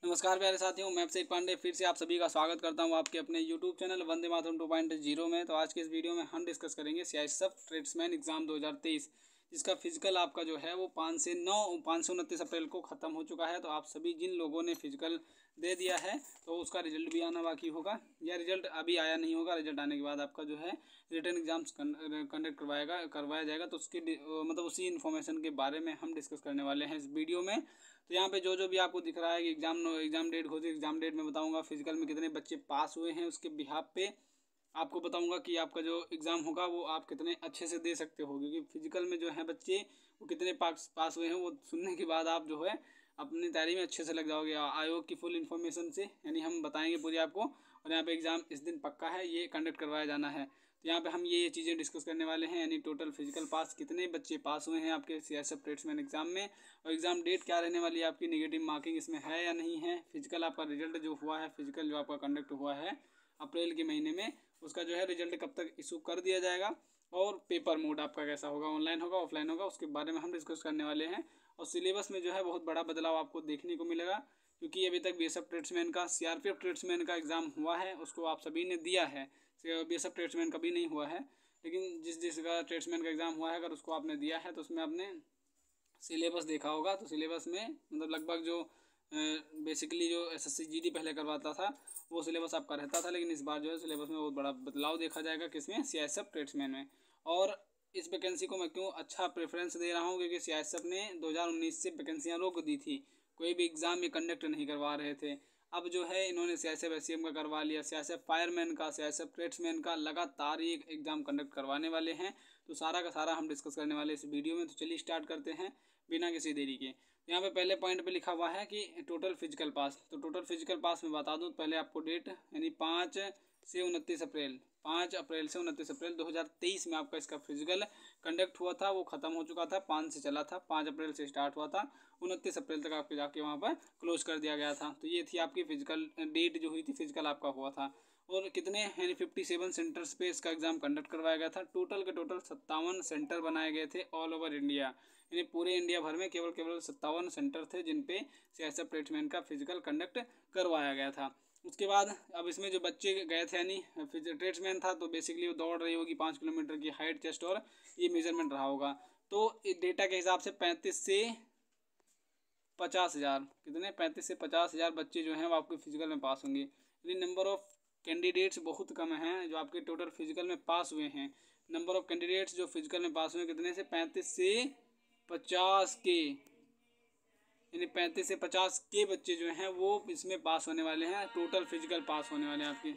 नमस्कार प्यारे साथियों, मैं अभिषेक पांडे फिर से आप सभी का स्वागत करता हूं आपके अपने यूट्यूब चैनल वंदे मातरम 2.0 में। तो आज के इस वीडियो में हम डिस्कस करेंगे सीआईएसएफ ट्रेड्समैन एग्ज़ाम 2023, जिसका फिजिकल आपका जो है वो 5 से 29 अप्रैल को ख़त्म हो चुका है। तो आप सभी जिन लोगों ने फिजिकल दे दिया है तो उसका रिजल्ट भी आना बाकी होगा, या रिजल्ट अभी आया नहीं होगा। रिजल्ट आने के बाद आपका जो है रिटर्न एग्जाम्स कंडक्ट करवाया जाएगा। तो उसकी मतलब उसी इन्फॉर्मेशन के बारे में हम डिस्कस करने वाले हैं इस वीडियो में। तो यहाँ पे जो भी आपको दिख रहा है कि एग्जाम डेट घोषित, एग्जाम डेट में बताऊंगा फिजिकल में कितने बच्चे पास हुए हैं, उसके बिहाफ पे आपको बताऊंगा कि आपका जो एग्ज़ाम होगा वो आप कितने अच्छे से दे सकते हो। क्योंकि फिजिकल में जो है बच्चे वो कितने पास हुए हैं वो सुनने के बाद आप जो है अपनी तैयारी में अच्छे से लग जाओगे। आयोग की फुल इन्फॉर्मेशन से यानी हम बताएंगे पूरी आपको। और यहाँ पे एग्ज़ाम इस दिन पक्का है, ये कंडक्ट करवाया जाना है। तो यहाँ पे हम ये चीज़ें डिस्कस करने वाले हैं, यानी टोटल फिजिकल पास कितने बच्चे पास हुए हैं आपके सीआईएसएफ ट्रेड्समैन एग्जाम में, और एग्ज़ाम डेट क्या रहने वाली है आपकी, नेगेटिव मार्किंग इसमें है या नहीं है। फिजिकल आपका रिजल्ट जो हुआ है, फिजिकल जो आपका कंडक्ट हुआ है अप्रैल के महीने में, उसका जो है रिजल्ट कब तक इशू कर दिया जाएगा, और पेपर मोड आपका कैसा होगा, ऑनलाइन होगा ऑफलाइन होगा, उसके बारे में हम डिस्कस करने वाले हैं। और सिलेबस में जो है बहुत बड़ा बदलाव आपको देखने को मिलेगा, क्योंकि अभी तक बीएसएफ ट्रेड्समैन का सीआरपीएफ ट्रेड्समैन का एग्ज़ाम हुआ है, उसको आप सभी ने दिया है। बीएसएफ ट्रेड्समैन कभी नहीं हुआ है, लेकिन जिसका ट्रेड्समैन का एग्ज़ाम हुआ है अगर उसको आपने दिया है तो उसमें आपने सिलेबस देखा होगा। तो सिलेबस में मतलब लगभग जो बेसिकली जो एसएससी जीडी पहले करवाता था वो सिलेबस आपका रहता था, लेकिन इस बार जो है सिलेबस में बहुत बड़ा बदलाव देखा जाएगा। किसमें? सीआईएसएफ ट्रेड्समैन में। और इस वैकेंसी को मैं क्यों अच्छा प्रेफरेंस दे रहा हूँ, क्योंकि सीआईएसएफ ने 2019 से वैकेंसियाँ रोक दी थी, कोई भी एग्ज़ाम ये कंडक्ट नहीं करवा रहे थे। अब जो है इन्होंने सीआईएसएफ एससीएम का करवा लिया, सीआईएसएफ फायरमैन का, सीआईएसएफ ट्रेड्समैन का, लगातार ये एग्ज़ाम कंडक्ट करवाने वाले हैं। तो सारा का सारा हम डिस्कस करने वाले इस वीडियो में। तो चलिए स्टार्ट करते हैं बिना किसी देरी के। यहाँ पे पहले पॉइंट पे लिखा हुआ है कि टोटल फिजिकल पास। तो टोटल फिजिकल पास में बता दूँ पहले आपको डेट, यानी 5 अप्रैल से 29 अप्रैल 2023 में आपका इसका फिजिकल कंडक्ट हुआ था, वो ख़त्म हो चुका था। 5 से चला था, 5 अप्रैल से स्टार्ट हुआ था, 29 अप्रैल तक आपके जाके वहाँ पर क्लोज कर दिया गया था। तो ये थी आपकी फिजिकल डेट जो हुई थी, फिजिकल आपका हुआ था। और कितने यानी 57 सेंटर्स पे इसका एग्ज़ाम कंडक्ट करवाया गया था। टोटल के टोटल 57 सेंटर बनाए गए थे ऑल ओवर इंडिया, यानी पूरे इंडिया भर में केवल 57 सेंटर थे जिन पे सीआईएसएफ ट्रेड्समैन का फिजिकल कंडक्ट करवाया गया था। उसके बाद अब इसमें जो बच्चे गए थे, यानी ट्रेड्समैन था, तो बेसिकली वो दौड़ रही होगी 5 किलोमीटर की हाइट, चेस्ट और ये मेजरमेंट रहा होगा। तो डेटा के हिसाब से 35 से 50 हज़ार, कितने 35 से 50 हज़ार बच्चे जो हैं वो आपके फिजिकल में पास होंगे। यानी नंबर ऑफ़ कैंडिडेट्स बहुत कम हैं जो आपके टोटल फिजिकल में पास हुए हैं। नंबर ऑफ़ कैंडिडेट्स जो फिजिकल में पास हुए कितने से, 35 से 50 के, यानी 35 से 50 के बच्चे जो हैं वो इसमें पास होने वाले हैं, टोटल फिजिकल पास होने वाले हैं आपके।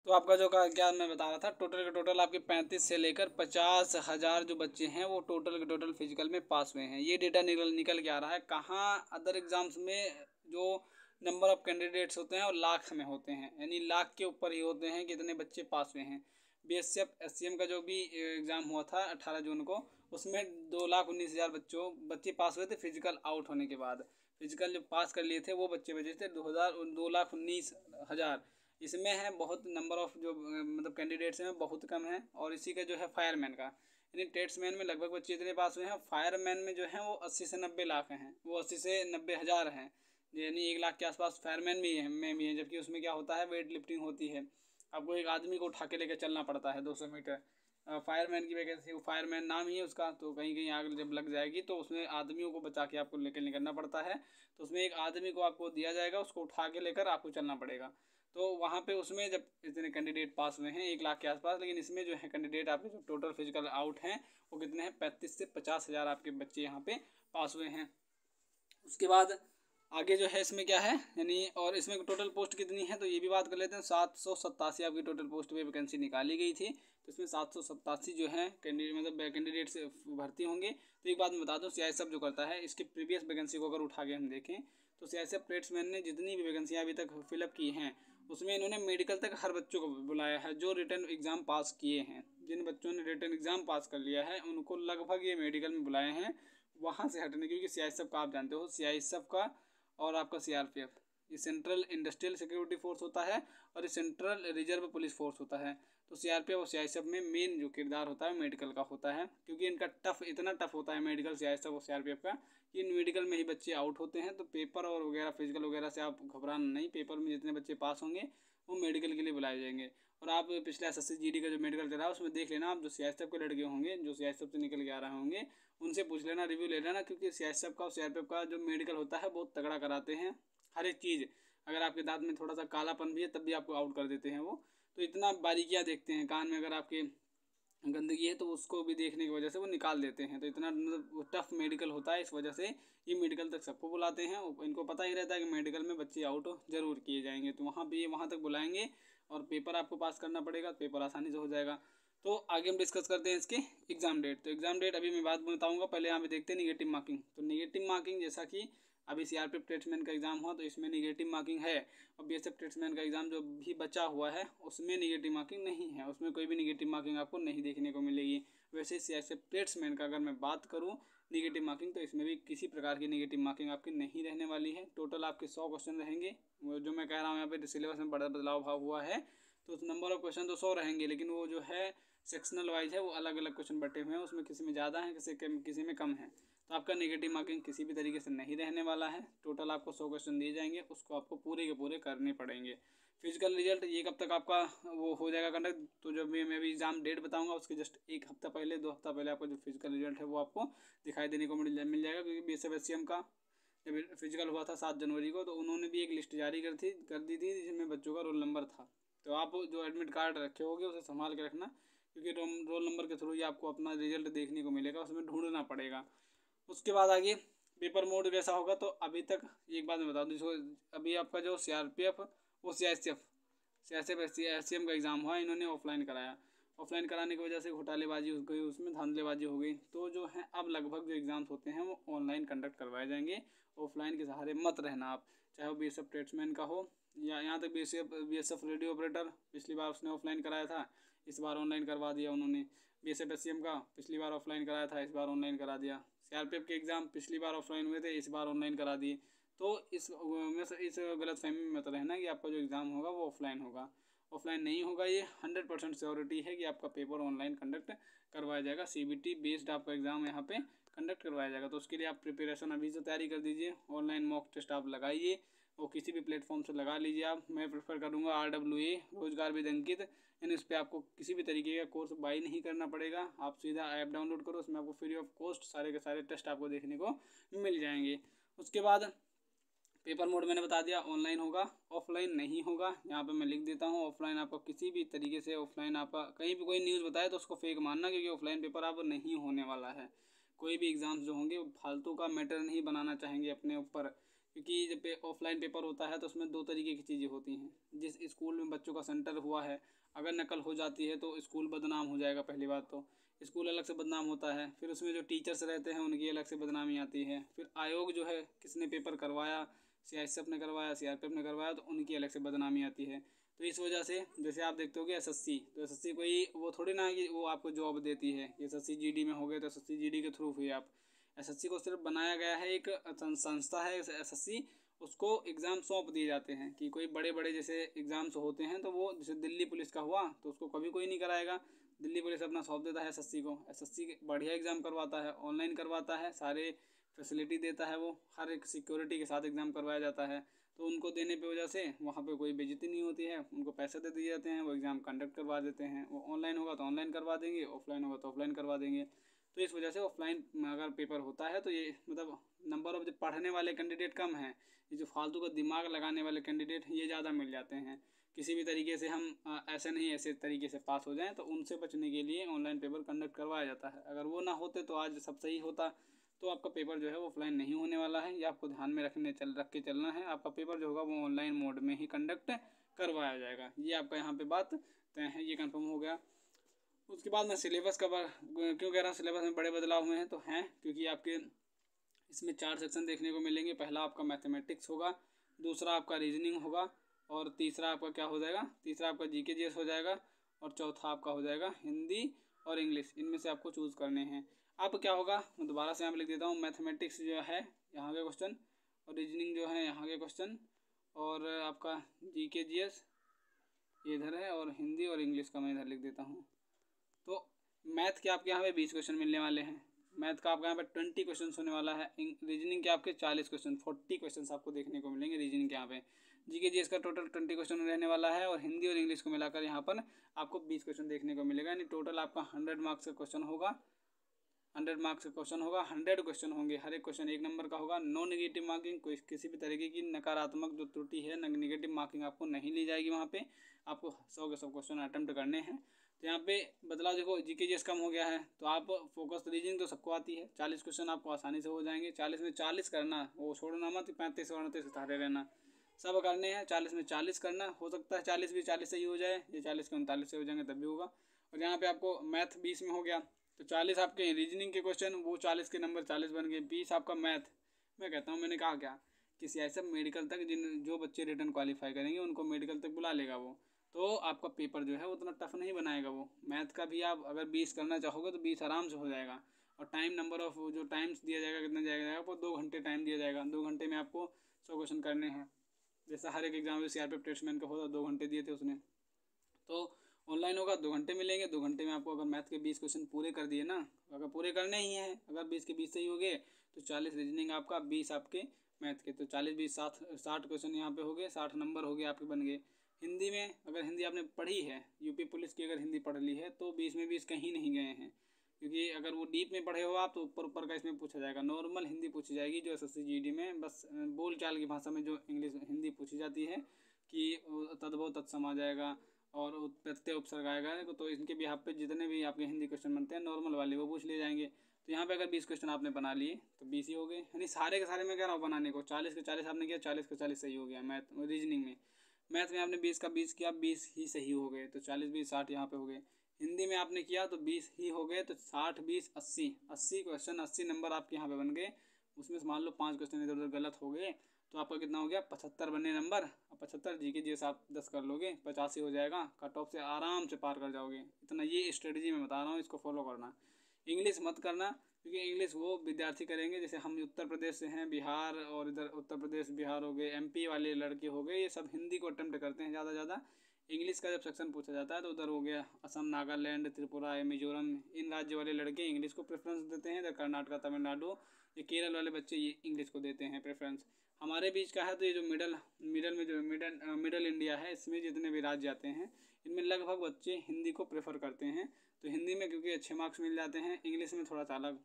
तो आपका जो का क्या मैं बता रहा था, टोटल के टोटल आपके 35 से लेकर 50 हज़ार जो बच्चे हैं वो टोटल के टोटल फिजिकल में पास हुए हैं। ये डेटा निकल के आ रहा है। कहाँ अदर एग्जाम्स में जो नंबर ऑफ कैंडिडेट्स होते हैं और लाख में होते हैं, यानी लाख के ऊपर ही होते हैं कितने बच्चे पास हुए हैं। बीएसएफ एससीएम का जो भी एग्ज़ाम हुआ था 18 जून को, उसमें 2,19,000 बच्चे पास हुए थे फिजिकल आउट होने के बाद। फिजिकल जो पास कर लिए थे वो बच्चे बचे थे 2,19,000। इसमें है बहुत नंबर ऑफ़ जो मतलब कैंडिडेट्स हैं बहुत कम है। और इसी का जो है फायरमैन का, यानी ट्रेड्समैन में लगभग बच्चे इतने पास हुए हैं, फायरमैन में जो है वो 80 से 90 लाख हैं, वो 80 से 90 हज़ार हैं, यानी 1 लाख के आसपास फायरमैन भी है। जबकि उसमें क्या होता है, वेट लिफ्टिंग होती है, आपको एक आदमी को उठा के लेकर चलना पड़ता है 200 मीटर। फायरमैन की वैकेंसी, वो फायरमैन नाम ही है उसका, तो कहीं कहीं आग जब लग जाएगी तो उसमें आदमियों को बचा के आपको लेकर निकलना पड़ता है। तो उसमें एक आदमी को आपको दिया जाएगा, उसको उठा के लेकर आपको चलना पड़ेगा। तो वहाँ पे उसमें जब इतने कैंडिडेट पास हुए हैं 1 लाख के आसपास, लेकिन इसमें जो है कैंडिडेट आपके जो टोटल फिजिकल आउट हैं वो कितने हैं, 35 से 50 हज़ार आपके बच्चे यहाँ पे पास हुए हैं। उसके बाद आगे जो है इसमें क्या है, यानी और इसमें टोटल पोस्ट कितनी है तो ये भी बात कर लेते हैं। 787 आपकी टोटल पोस्ट पे वैकेंसी निकाली गई थी। तो इसमें 787 जो है कैंडिडेट्स भर्ती होंगे। तो एक बात मैं बता दूँ, सीआईएसएफ जो करता है इसकी प्रीवियस वैकेंसी को अगर उठा के हम देखें तो सीआईएसएफ ट्रेड्समैन ने जितनी भी वैकेंसियाँ अभी तक फिलअप की हैं उसमें इन्होंने मेडिकल तक हर बच्चों को बुलाया है जो रिटर्न एग्ज़ाम पास किए हैं। जिन बच्चों ने रिटर्न एग्ज़ाम पास कर लिया है उनको लगभग ये मेडिकल में बुलाए हैं, वहाँ से हटने, क्योंकि सीआईएसएफ का आप जानते हो, सीआईएसएफ का और आपका सीआरपीएफ ये सेंट्रल इंडस्ट्रियल सिक्योरिटी फोर्स होता है और ये सेंट्रल रिजर्व पुलिस फोर्स होता है। तो सीआरपीएफ और सीआईएसएफ में मेन जो किरदार होता है मेडिकल का होता है, क्योंकि इनका इतना टफ होता है मेडिकल, सीआईएसएफ और सीआरपीएफ का, कि इन मेडिकल में ही बच्चे आउट होते हैं। तो पेपर और वगैरह फिजिकल वगैरह से आप घबराना नहीं, पेपर में जितने बच्चे पास होंगे वो मेडिकल के लिए बुलाए जाएंगे। और आप पिछले एसएससी जीडी का जो मेडिकल चला है उसमें देख लेना, आप जो सीआईएसएफ के लड़के होंगे जो सीआईएसएफ से निकल के आ रहे होंगे उनसे पूछ लेना, रिव्यू ले लेना, क्योंकि सीआईएसएफ का और सीआरपीएफ का जो मेडिकल होता है बहुत तगड़ा कराते हैं हर एक चीज़। अगर आपके दांत में थोड़ा सा कालापन भी है तब भी आपको आउट कर देते हैं वो। तो इतना बारीकियाँ देखते हैं, कान में अगर आपके गंदगी है तो उसको भी देखने की वजह से वो निकाल देते हैं। तो इतना मतलब टफ मेडिकल होता है, इस वजह से ये मेडिकल तक सबको बुलाते हैं। इनको पता ही रहता है कि मेडिकल में बच्चे आउट जरूर किए जाएंगे, तो वहाँ भी वहाँ तक बुलाएंगे और पेपर आपको पास करना पड़ेगा, पेपर आसानी से हो जाएगा। तो आगे हम डिस्कस करते हैं इसके एग्ज़ाम डेट। तो एग्ज़ाम डेट अभी मैं बात बताऊँगा, पहले यहाँ पे देखते हैं निगेटिव मार्किंग। तो निगेटिव मार्किंग जैसा कि अभी सीआरपीएफ ट्रेड्समैन का एग्ज़ाम हुआ तो इसमें निगेटिव मार्किंग है, और बीएसएफ ट्रेड्समैन का एग्ज़ाम जो भी बचा हुआ है उसमें निगेटिव मार्किंग नहीं है, उसमें कोई भी निगेटिव मार्किंग आपको नहीं देखने को मिलेगी। वैसे सीआईएसएफ ट्रेड्समैन का अगर मैं बात करूँ निगेटिव मार्किंग, तो इसमें भी किसी प्रकार की निगेटिव मार्किंग आपकी नहीं रहने वाली है। टोटल आपके 100 क्वेश्चन रहेंगे। वो जो मैं कह रहा हूँ यहाँ पे सिलेबस में बड़ा बदलाव भाव हुआ है, तो नंबर ऑफ क्वेश्चन तो 100 रहेंगे, लेकिन वो जो है सेक्शनल वाइज है, वो अलग अलग क्वेश्चन बटे हुए हैं, उसमें किसी में ज़्यादा है किसी में कम है। तो आपका नेगेटिव मार्किंग किसी भी तरीके से नहीं रहने वाला है। टोटल आपको 100 क्वेश्चन दिए जाएंगे, उसको आपको पूरे के पूरे करने पड़ेंगे। फिजिकल रिजल्ट ये कब तक आपका वो हो जाएगा कंडक्ट, तो जब मैं अभी एग्ज़ाम डेट बताऊंगा उसके जस्ट एक हफ्ता पहले 2 हफ्ता पहले आपका जो फिजिकल रिजल्ट है वो आपको दिखाई देने को मिल जाएगा। क्योंकि बीएसएफ एससीएम का जब फिजिकल हुआ था 7 जनवरी को, तो उन्होंने भी एक लिस्ट जारी कर दी थी जिसमें बच्चों का रोल नंबर था। तो आप जो एडमिट कार्ड रखे होगे उसे संभाल के रखना, क्योंकि रोल नंबर के थ्रू ही आपको अपना रिजल्ट देखने को मिलेगा, उसमें ढूंढना पड़ेगा। उसके बाद आगे पेपर मोड कैसा होगा, तो अभी तक एक बात मैं बता दूँ, अभी आपका जो सीआरपीएफ वो सीआईएसएफ एससीएम का एग्ज़ाम हुआ, इन्होंने ऑफलाइन कराया। ऑफलाइन कराने की वजह से घोटालेबाजी हो गई, उसमें धांधलेबाजी हो गई। तो जो है अब लगभग जो एग्ज़ाम्स होते हैं वो ऑनलाइन कंडक्ट करवाए जाएंगे। ऑफलाइन के सहारे मत रहना आप, चाहे वो बीएसएफ ट्रेड्समैन का हो या यहाँ तक बीएसएफ रेडियो ऑपरेटर, पिछली बार उसने ऑफलाइन कराया था, इस बार ऑनलाइन करवा दिया उन्होंने। बीएसएफ एससीएम का पिछली बार ऑफलाइन कराया था, इस बार ऑनलाइन करा दिया। सीआरपीएफ के एग्ज़ाम पिछली बार ऑफलाइन हुए थे, इस बार ऑनलाइन करा दिए। तो इस गलतफहमी में मत रहना कि आपका जो एग्ज़ाम होगा वो ऑफलाइन होगा। ऑफलाइन नहीं होगा, ये 100% श्योरिटी है कि आपका पेपर ऑनलाइन कंडक्ट करवाया जाएगा। सीबीटी बेस्ड आपका एग्ज़ाम यहाँ पे कंडक्ट करवाया जाएगा। तो उसके लिए आप प्रिपरेशन अभी से तैयारी कर दीजिए, ऑनलाइन मॉक टेस्ट आप लगाइए, वो किसी भी प्लेटफॉर्म से लगा लीजिए आप। मैं प्रेफर करूँगा RWA रोजगार विद अंकित, यानी उस पर आपको किसी भी तरीके का कोर्स बाई नहीं करना पड़ेगा। आप सीधा ऐप डाउनलोड करो, उसमें आपको फ्री ऑफ कॉस्ट सारे के सारे टेस्ट आपको देखने को मिल जाएंगे। उसके बाद पेपर मोड मैंने बता दिया ऑनलाइन होगा, ऑफलाइन नहीं होगा। यहाँ पे मैं लिख देता हूँ ऑफलाइन आपको किसी भी तरीके से, ऑफलाइन आपका कहीं भी कोई न्यूज़ बताए तो उसको फेक मानना, क्योंकि ऑफलाइन पेपर आप नहीं होने वाला है। कोई भी एग्ज़ाम्स जो होंगे फालतू का मैटर नहीं बनाना चाहेंगे अपने ऊपर, क्योंकि जब ऑफलाइन पेपर होता है तो उसमें 2 तरीके की चीज़ें होती हैं। जिस स्कूल में बच्चों का सेंटर हुआ है, अगर नकल हो जाती है तो स्कूल बदनाम हो जाएगा। पहली बात तो स्कूल अलग से बदनाम होता है, फिर उसमें जो टीचर्स रहते हैं उनकी अलग से बदनामी आती है, फिर आयोग जो है किसने पेपर करवाया, सीआईएसएफ ने करवाया, सीआरपीएफ ने करवाया, तो उनकी अलग से बदनामी आती है। तो इस वजह से जैसे आप देखते हो कि एसएससी, तो एसएससी कोई वो थोड़ी ना है कि वो आपको जॉब देती है। एसएससी जीडी में हो गए तो एसएससी जीडी के थ्रू हुई आप। एसएससी को सिर्फ बनाया गया है, एक संस्था है एसएससी, उसको एग्ज़ाम सौंप दिए जाते हैं कि कोई बड़े बड़े जैसे एग्ज़ाम्स होते हैं तो वो जैसे दिल्ली पुलिस का हुआ तो उसको कभी कोई नहीं कराएगा, दिल्ली पुलिस अपना सौंप देता है एसएससी को। एसएससी बढ़िया एग्ज़ाम करवाता है, ऑनलाइन करवाता है, सारे फैसिलिटी देता है, वो हर एक सिक्योरिटी के साथ एग्ज़ाम करवाया जाता है। तो उनको देने पे वजह से वहाँ पे कोई बेइज्जती नहीं होती है, उनको पैसे दे दिए जाते हैं, वो एग्ज़ाम कंडक्ट करवा देते हैं। वो ऑनलाइन होगा तो ऑनलाइन करवा देंगे, ऑफलाइन होगा तो ऑफलाइन करवा देंगे। तो इस वजह से ऑफलाइन अगर पेपर होता है तो ये मतलब नंबर ऑफ जो पढ़ने वाले कैंडिडेट कम हैं, ये जो फालतू का दिमाग लगाने वाले कैंडिडेट ये ज़्यादा मिल जाते हैं। किसी भी तरीके से हम ऐसे नहीं ऐसे तरीके से पास हो जाएं, तो उनसे बचने के लिए ऑनलाइन पेपर कंडक्ट करवाया जाता है। अगर वो ना होते तो आज सब सही होता। तो आपका पेपर जो है वो ऑफलाइन नहीं होने वाला है, ये आपको ध्यान में रख के चलना है। आपका पेपर जो होगा वो ऑनलाइन मोड में ही कंडक्ट करवाया जाएगा। ये आपका यहाँ पे बात तय है, ये कंफर्म हो गया। उसके बाद मैं सिलेबस का क्यों कह रहा हूँ सिलेबस में बड़े बदलाव हुए हैं, तो हैं क्योंकि आपके इसमें 4 सेक्शन देखने को मिलेंगे। पहला आपका मैथमेटिक्स होगा, दूसरा आपका रीजनिंग होगा, और तीसरा आपका क्या हो जाएगा, तीसरा आपका जीके जीएस हो जाएगा, और चौथा आपका हो जाएगा हिंदी और इंग्लिश। इनमें से आपको चूज़ करने हैं। अब क्या होगा मैं दोबारा से यहाँ पे लिख देता हूँ, मैथमेटिक्स जो है यहाँ के क्वेश्चन, और रीजनिंग जो है यहाँ के क्वेश्चन, और आपका जीके जीएस ये इधर है, और हिंदी और इंग्लिश का मैं इधर लिख देता हूँ। तो मैथ के आपके यहाँ पे 20 क्वेश्चन मिलने वाले हैं, मैथ का आपके यहाँ पे 20 क्वेश्चन होने वाला है, रीजनिंग के आपके 40 क्वेश्चन, 40 क्वेश्चन आपको देखने को मिलेंगे रीजनिंग के यहाँ पे। जीके जीएस का टोटल 20 क्वेश्चन रहने वाला है, और हिंदी और इंग्लिश को मिलाकर यहाँ पर आपको 20 क्वेश्चन देखने को मिलेगा, यानी टोटल आपका 100 मार्क्स का क्वेश्चन होगा। 100 मार्क्स का क्वेश्चन होगा, 100 क्वेश्चन होंगे, हर एक क्वेश्चन 1 नंबर का होगा। नो नेगेटिव मार्किंग, कोई किसी भी तरीके की नकारात्मक जो त्रुटि है, नेगेटिव मार्किंग आपको नहीं ली जाएगी। वहाँ पे आपको 100 के 100 क्वेश्चन अटेम्प्ट करने हैं। तो यहाँ पे बदलाव देखो, जीके जीएस कम हो गया है, तो आप फोकस रीजनिंग तो सबको आती है, 40 क्वेश्चन आपको आसानी से हो जाएंगे। 40 में 40 करना, वो छोड़ना मत 35 और 29 उतारे रहना, सब करने हैं। 40 में 40 करना, हो सकता है 40 भी 40 सही हो जाए, ये 40 के 39 से हो जाएंगे तब भी होगा। और यहाँ पे आपको मैथ 20 में हो गया, तो 40 आपके रीजनिंग के क्वेश्चन, वो 40 के नंबर 40 बन गए, 20 आपका मैथ। मैं कहता हूँ, मैंने कहा क्या कि ऐसा मेडिकल तक जो बच्चे रिटर्न क्वालिफाई करेंगे उनको मेडिकल तक बुला लेगा वो, तो आपका पेपर जो है वो उतना टफ नहीं बनाएगा वो। मैथ का भी आप अगर 20 करना चाहोगे तो 20 आराम से हो जाएगा। और टाइम नंबर ऑफ जो टाइम्स दिया जाएगा, कितना जाएगा आपको, 2 घंटे टाइम दिया जाएगा। 2 घंटे में आपको 100 क्वेश्चन करने हैं, जैसा हर एक एग्जाम में सीआरपीएफ टेस्टमैन का होता, 2 घंटे दिए थे उसने। तो ऑनलाइन होगा, 2 घंटे मिलेंगे। 2 घंटे में आपको अगर मैथ के 20 क्वेश्चन पूरे कर दिए ना, अगर पूरे करने ही हैं, अगर 20 के 20 सही हो गए तो 40 रीजनिंग आपका, 20 आपके मैथ के, तो 40 20 60 क्वेश्चन यहाँ पे हो गए, 60 नंबर हो गए आपके बन गए। हिंदी में अगर हिंदी आपने पढ़ी है, यूपी पुलिस की अगर हिंदी पढ़ ली है, तो 20 में 20 कहीं नहीं गए हैं, क्योंकि अगर वो डीप में पढ़े हो आप तो ऊपर ऊपर का इसमें पूछा जाएगा। नॉर्मल हिंदी पूछी जाएगी जो एसएससी जीडी में, बस बोल चाल की भाषा में जो इंग्लिश हिंदी पूछी जाती है कि तद्भव तत्सम आ जाएगा और प्रत्यय उपसर्ग आएगा। तो इनके बिहाफ पे जितने भी आपके हिंदी क्वेश्चन बनते हैं नॉर्मल वाले, वो पूछ लिए जाएंगे। तो यहाँ पे अगर 20 क्वेश्चन आपने बना लिए तो 20 ही हो गए, यानी सारे के सारे मैं कह रहा हूँ बनाने को। 40 के 40 आपने किया, 40 के 40 सही हो गया मैथ रीजनिंग में। मैथ में आपने 20 का 20 किया, 20 ही सही हो गए, तो 40 20 60 यहाँ पे हो गए। हिंदी में आपने किया तो 20 ही हो गए, तो 60 20 80 क्वेश्चन, 80 नंबर आपके यहाँ पे बन गए। उसमें से मान लो 5 क्वेश्चन इधर उधर गलत हो गए, तो आपका कितना हो गया, 75 बने नंबर। 75 जीके जीएस आप 10 कर लोगे, 85 हो जाएगा, कट ऑफ से आराम से पार कर जाओगे। इतना ये स्ट्रेटजी मैं बता रहा हूँ, इसको फॉलो करना। इंग्लिश मत करना, क्योंकि इंग्लिश वो विद्यार्थी करेंगे, जैसे हम उत्तर प्रदेश से हैं, बिहार, और इधर उत्तर प्रदेश बिहार हो गए, एमपी वाले लड़के हो गए, ये सब हिंदी को अटेम्प्ट करते हैं ज़्यादा। इंग्लिश का जब सेक्शन पूछा जाता है तो उधर हो गया असम, नागालैंड, त्रिपुरा, मिजोरम, इन राज्य वाले लड़के इंग्लिश को प्रेफरेंस देते हैं। इधर कर्नाटका, तमिलनाडु, ये केरल वाले बच्चे ये इंग्लिश को देते हैं प्रेफरेंस। हमारे बीच का है, तो ये जो मिडल इंडिया है, इसमें जितने भी राज्य आते हैं इनमें लगभग बच्चे हिंदी को प्रेफर करते हैं। तो हिंदी में क्योंकि अच्छे मार्क्स मिल जाते हैं, इंग्लिश में थोड़ा सा अलग।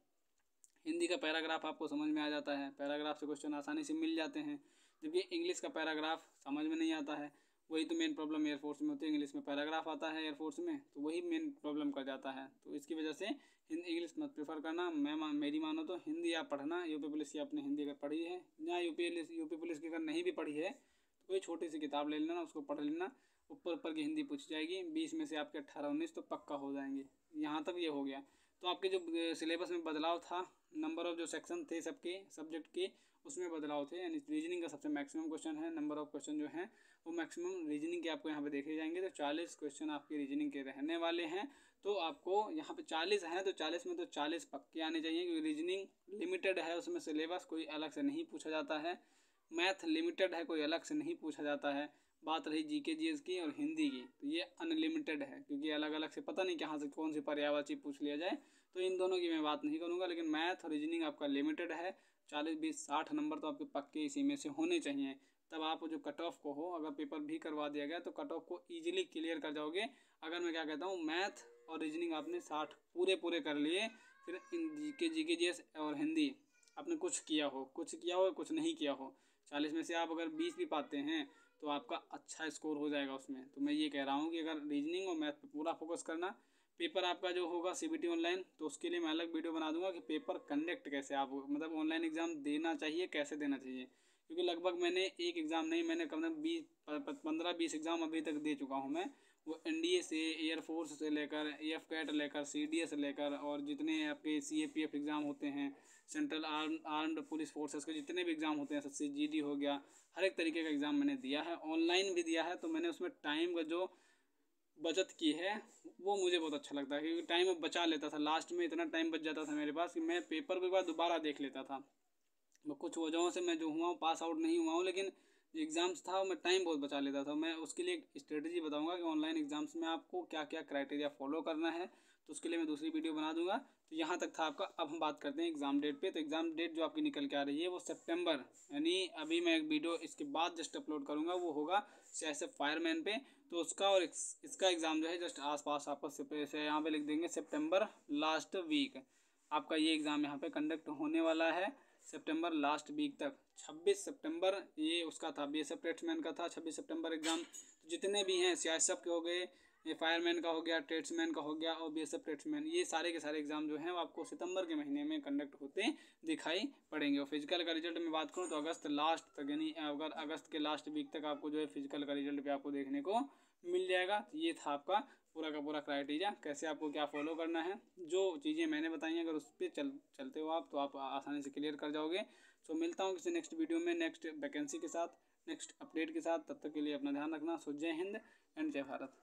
हिंदी का पैराग्राफ आपको समझ में आ जाता है, पैराग्राफ से क्वेश्चन आसानी से मिल जाते हैं, जबकि इंग्लिश का पैराग्राफ समझ में नहीं आता है। वही तो मेन प्रॉब्लम एयरफोर्स में होती है, इंग्लिश में पैराग्राफ आता है एयरफोर्स में, तो वही मेन प्रॉब्लम कर जाता है। तो इसकी वजह से हिंदी इंग्लिश मत प्रेफर करना। मेरी मानो तो हिंदी आप पढ़ना, यूपी पुलिस की आपने हिंदी अगर पढ़ी है, या यूपी पुलिस की अगर नहीं भी पढ़ी है तो कोई छोटी सी किताब ले लेना, उसको पढ़ लेना, ऊपर की हिंदी पूछी जाएगी, 20 में से आपके 18 19 तो पक्का हो जाएंगे। यहाँ तक ये हो गया। तो आपके जो सिलेबस में बदलाव था, नंबर ऑफ जो सेक्शन थे सबके सब्जेक्ट के, उसमें बदलाव थे, यानी रीजनिंग का सबसे मैक्सिमम क्वेश्चन है, नंबर ऑफ क्वेश्चन जो हैं वो मैक्सिमम रीजनिंग के आपको यहाँ पे देखे जाएंगे। तो 40 क्वेश्चन आपके रीजनिंग के रहने वाले हैं। तो आपको यहाँ पे 40 हैं, तो 40 में तो 40 पक्के आने चाहिए, क्योंकि रीजनिंग लिमिटेड है, उसमें सिलेबस कोई अलग से नहीं पूछा जाता है। मैथ लिमिटेड है, कोई अलग से नहीं पूछा जाता है। बात रही जीके जीएस की और हिंदी की, तो ये अनलिमिटेड है, क्योंकि अलग अलग से पता नहीं कहाँ से कौन सी पर्यायवाची पूछ लिया जाए। तो इन दोनों की मैं बात नहीं करूँगा, लेकिन मैथ और रीजनिंग आपका लिमिटेड है। 40 20 60 नंबर तो आपके पक्के इसी में से होने चाहिए, तब आप जो कट ऑफ को हो, अगर पेपर भी करवा दिया गया तो कट ऑफ को ईजिली क्लियर कर जाओगे। अगर मैं क्या कहता हूँ, मैथ और रीजनिंग आपने 60 पूरे कर लिए, फिर इन जीके जीएस और हिंदी आपने कुछ किया हो कुछ नहीं किया हो, 40 में से आप अगर 20 भी पाते हैं तो आपका अच्छा स्कोर हो जाएगा उसमें। तो मैं ये कह रहा हूँ कि अगर रीजनिंग और मैथ पे पूरा फोकस करना। पेपर आपका जो होगा सीबीटी ऑनलाइन, तो उसके लिए मैं अलग वीडियो बना दूंगा कि पेपर कंडक्ट कैसे आप, मतलब ऑनलाइन एग्ज़ाम देना चाहिए, कैसे देना चाहिए। क्योंकि लगभग मैंने एक एग्ज़ाम नहीं, मैंने कम से कम 15-20 एग्ज़ाम अभी तक दे चुका हूँ मैं। वो एनडीए से, एयरफोर्स से लेकर, एएफ कैट लेकर, सीडीएस से लेकर, और जितने आपके सीएपीएफ एग्ज़ाम होते हैं, सेंट्रल आर्म्ड पुलिस फोर्सेस के जितने भी एग्ज़ाम होते हैं, एसएससी जीडी हो गया, हर एक तरीके का एग्ज़ाम मैंने दिया है, ऑनलाइन भी दिया है। तो मैंने उसमें टाइम का जो बचत की है वो मुझे बहुत अच्छा लगता है, क्योंकि टाइम बचा लेता था। लास्ट में इतना टाइम बच जाता था मेरे पास कि मैं पेपर को एक बार दोबारा देख लेता था। कुछ वजहों से मैं जो हुआ हूँ पास आउट नहीं हुआ हूँ, लेकिन एग्ज़ाम्स था मैं टाइम बहुत बचा लेता था। मैं उसके लिए एक स्ट्रेटजी बताऊंगा कि ऑनलाइन एग्ज़ाम्स में आपको क्या क्या क्राइटेरिया फॉलो करना है, तो उसके लिए मैं दूसरी वीडियो बना दूंगा। तो यहाँ तक था आपका। अब हम बात करते हैं एग्ज़ाम डेट पे। तो एग्ज़ाम डेट जो आपकी निकल के आ रही है वो सितंबर, यानी अभी मैं एक वीडियो इसके बाद जस्ट अपलोड करूँगा, वो होगा CISF फायरमैन पे। तो उसका और इसका एग्ज़ाम जो है जस्ट आसपास आपको से यहाँ पे लिख देंगे सितंबर लास्ट वीक। आपका ये एग्ज़ाम यहाँ पे कंडक्ट होने वाला है सितंबर लास्ट वीक तक। 26 सितंबर ये उसका था, BSF ट्रेड्समैन का था 26 सितंबर एग्ज़ाम। तो जितने भी हैं CISF के हो गए, ये फायरमैन का हो गया, ट्रेड्समैन का हो गया और BSF ट्रेड्समैन, ये सारे के सारे एग्ज़ाम जो हैं वो आपको सितंबर के महीने में कंडक्ट होते दिखाई पड़ेंगे। और फिजिकल का रिजल्ट में बात करूँ तो अगस्त लास्ट तक, यानी अगर अगस्त के लास्ट वीक तक आपको जो है फिजिकल का रिजल्ट भी आपको देखने को मिल जाएगा। तो ये था आपका पूरा का पूरा क्राइटेरिया, कैसे आपको क्या फॉलो करना है। जो चीज़ें मैंने बताई हैं अगर उस पर चलते हो आप, तो आप आसानी से क्लियर कर जाओगे। सो मिलता हूँ किसी नेक्स्ट वीडियो में, नेक्स्ट वैकेंसी के साथ, नेक्स्ट अपडेट के साथ। तब तक के लिए अपना ध्यान रखना। सो जय हिंद एंड जय भारत।